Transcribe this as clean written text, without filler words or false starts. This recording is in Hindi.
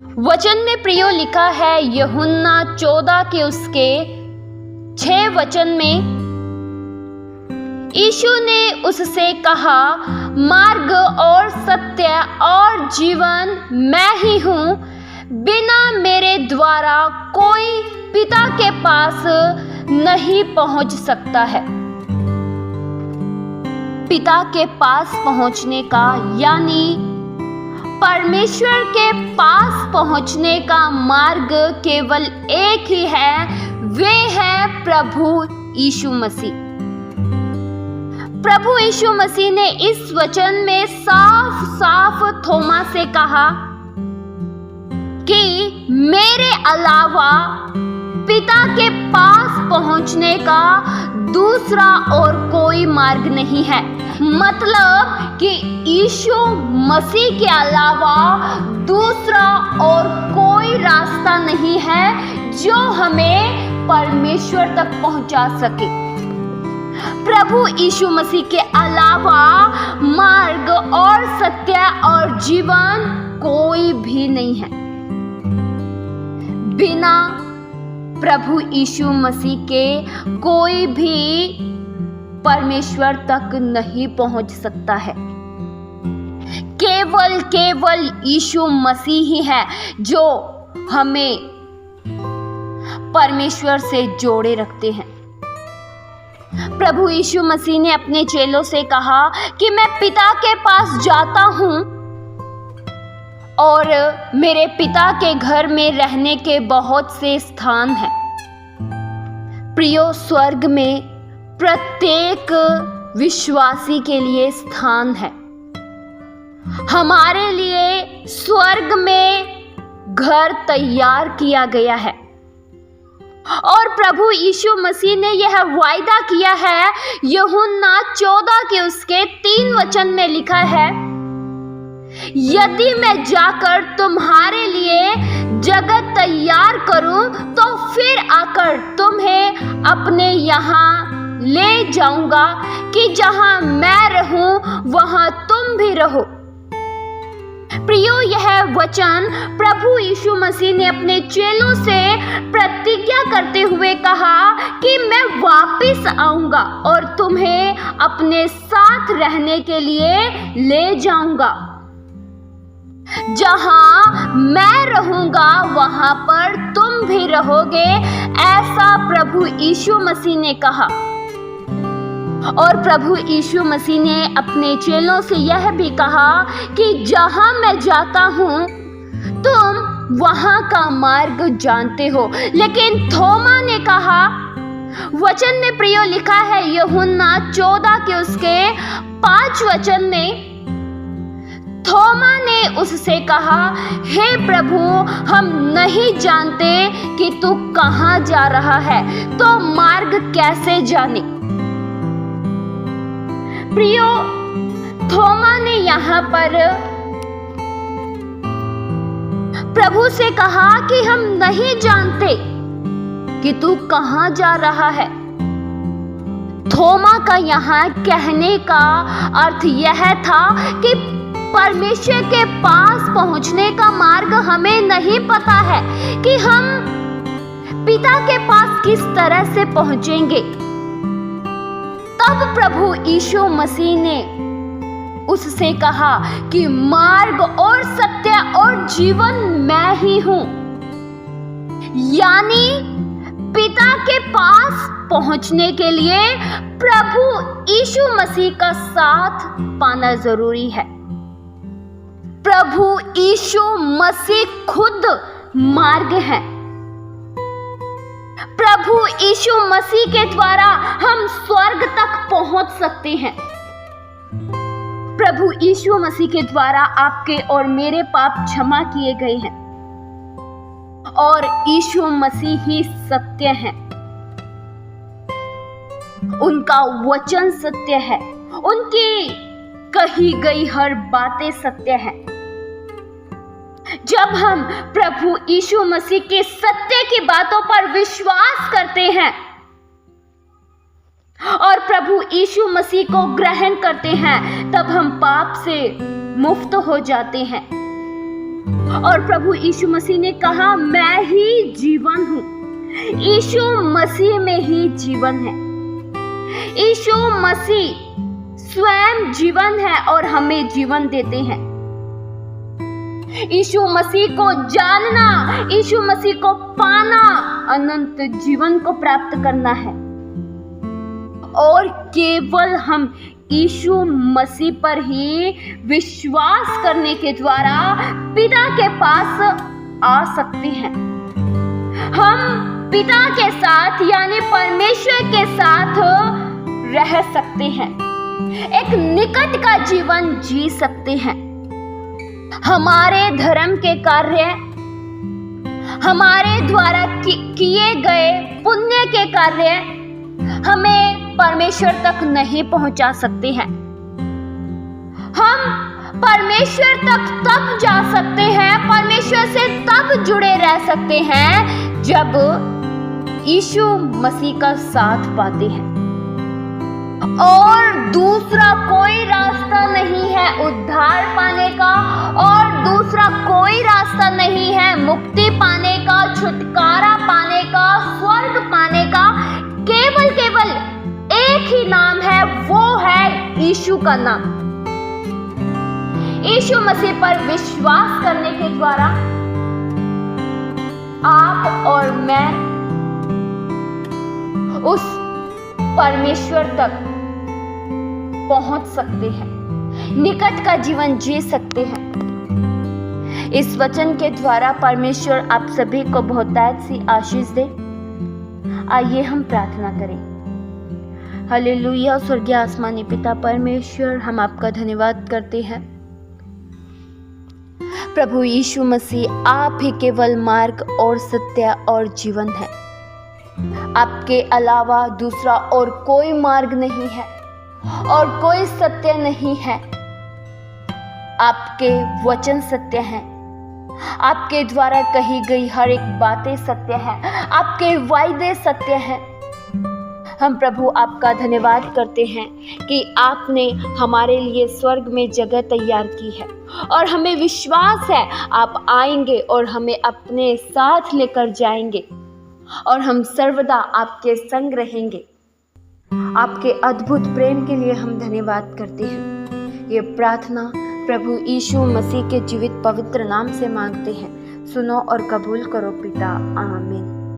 वचन में प्रियो लिखा है यूहन्ना 14 के उसके 6 वचन में, यीशु ने उससे कहा, मार्ग और सत्य और जीवन मैं ही हूँ, बिना मेरे द्वारा कोई पिता के पास नहीं पहुँच सकता है। पिता के पास पहुँचने का यानी परमेश्वर के पास पहुंचने का मार्ग केवल एक ही है, वे है प्रभु यीशु मसीह। प्रभु यीशु मसीह ने इस वचन में साफ साफ थोमा से कहा कि मेरे अलावा पिता के पास पहुंचने का दूसरा और कोई मार्ग नहीं है। मतलब कि यीशु मसीह के अलावा दूसरा और कोई रास्ता नहीं है जो हमें परमेश्वर तक पहुंचा सके। प्रभु यीशु मसीह के अलावा मार्ग और सत्य और जीवन कोई भी नहीं है। बिना प्रभु यीशु मसीह के कोई भी परमेश्वर तक नहीं पहुंच सकता है। केवल यीशु मसीह ही है जो हमें परमेश्वर से जोड़े रखते हैं। प्रभु यीशु मसीह ने अपने चेलों से कहा कि मैं पिता के पास जाता हूं और मेरे पिता के घर में रहने के बहुत से स्थान हैं। प्रियो, स्वर्ग में प्रत्येक विश्वासी के लिए स्थान है। हमारे लिए स्वर्ग में घर तैयार किया गया है और प्रभु यीशु मसीह ने यह वायदा किया है। यूहन्ना 14 के उसके 3 वचन में लिखा है, यदि मैं जाकर तुम्हारे लिए जगह तैयार करूं तो फिर आकर तुम्हें अपने यहाँ ले जाऊंगा कि जहां मैं रहूं वहां तुम भी रहो। प्रियो, यह वचन प्रभु यीशु मसीह ने अपने चेलों से प्रतिज्ञा करते हुए कहा कि मैं वापस आऊंगा और तुम्हें अपने साथ रहने के लिए ले जाऊंगा। जहां मैं रहूंगा वहां पर तुम भी रहोगे, ऐसा प्रभु यीशु मसीह ने कहा। और प्रभु यीशु मसीह ने अपने चेलों से यह भी कहा कि जहां मैं जाता हूं तुम वहां का मार्ग जानते हो। लेकिन थोमा ने कहा, वचन में प्रियो लिखा है यूहन्ना 14 के उसके 5 वचन में, थोमा ने उससे कहा, हे प्रभु, हम नहीं जानते कि तू कहां जा रहा है, तो मार्ग कैसे जाने। प्रियो, थोमा ने यहाँ पर प्रभु से कहा कि हम नहीं जानते कि तू कहां जा रहा है। थोमा का यहाँ कहने का अर्थ यह था कि परमेश्वर के पास पहुंचने का मार्ग हमें नहीं पता है कि हम पिता के पास किस तरह से पहुंचेंगे। तब प्रभु यीशु मसीह ने उससे कहा कि मार्ग और सत्य और जीवन मैं ही हूं, यानी पिता के पास पहुंचने के लिए प्रभु यीशु मसीह का साथ पाना जरूरी है। प्रभु यीशु मसीह खुद मार्ग है। प्रभु यीशु मसीह के द्वारा हम स्वर्ग तक पहुंच सकते हैं। प्रभु यीशु मसीह के द्वारा आपके और मेरे पाप क्षमा किए गए हैं और यीशु मसीह ही सत्य है। उनका वचन सत्य है, उनकी कही गई हर बातें सत्य है। जब हम प्रभु यीशु मसीह के सत्य की बातों पर विश्वास करते हैं और प्रभु यीशु मसीह को ग्रहण करते हैं, तब हम पाप से मुक्त हो जाते हैं। और प्रभु यीशु मसीह ने कहा, मैं ही जीवन हूँ। यीशु मसीह में ही जीवन है। यीशु मसीह स्वयं जीवन है और हमें जीवन देते हैं। यीशु मसीह को जानना, यीशु मसीह को पाना, अनंत जीवन को प्राप्त करना है। और केवल हम यीशु मसीह पर ही विश्वास करने के द्वारा पिता के पास आ सकते हैं। हम पिता के साथ यानी परमेश्वर के साथ रह सकते हैं, एक निकट का जीवन जी सकते हैं। हमारे धर्म के कार्य, हमारे द्वारा किए गए पुण्य के कार्य हमें परमेश्वर तक नहीं पहुंचा सकते हैं। हम परमेश्वर तक तब जा सकते हैं, परमेश्वर से तब जुड़े रह सकते हैं जब यीशु मसीह का साथ पाते हैं। और दूसरा कोई रास्ता नहीं है उद्धार पाने का, और दूसरा कोई रास्ता नहीं है मुक्ति पाने का, छुटकारा पाने का, स्वर्ग पाने का। केवल एक ही नाम है, वो है यीशु का नाम। यीशु मसीह पर विश्वास करने के द्वारा आप और मैं उस परमेश्वर तक पहुंच सकते हैं, निकट का जीवन जी सकते हैं। इस वचन के द्वारा परमेश्वर आप सभी को बहुतायत सी आशीष दे। आइए हम प्रार्थना करें। हालेलुया। स्वर्गीय आसमानी पिता परमेश्वर, हम आपका धन्यवाद करते हैं। प्रभु यीशु मसीह, आप ही केवल मार्ग और सत्य और जीवन है। आपके अलावा दूसरा और कोई मार्ग नहीं है और कोई सत्य नहीं है। आपके वचन सत्य हैं, आपके द्वारा कही गई हर एक बातें सत्य हैं, आपके वायदे सत्य हैं। हम प्रभु आपका धन्यवाद करते हैं कि आपने हमारे लिए स्वर्ग में जगह तैयार की है और हमें विश्वास है आप आएंगे और हमें अपने साथ लेकर जाएंगे और हम सर्वदा आपके संग रहेंगे। आपके अद्भुत प्रेम के लिए हम धन्यवाद करते हैं। ये प्रार्थना प्रभु यीशु मसीह के जीवित पवित्र नाम से मांगते हैं। सुनो और कबूल करो पिता। आमीन।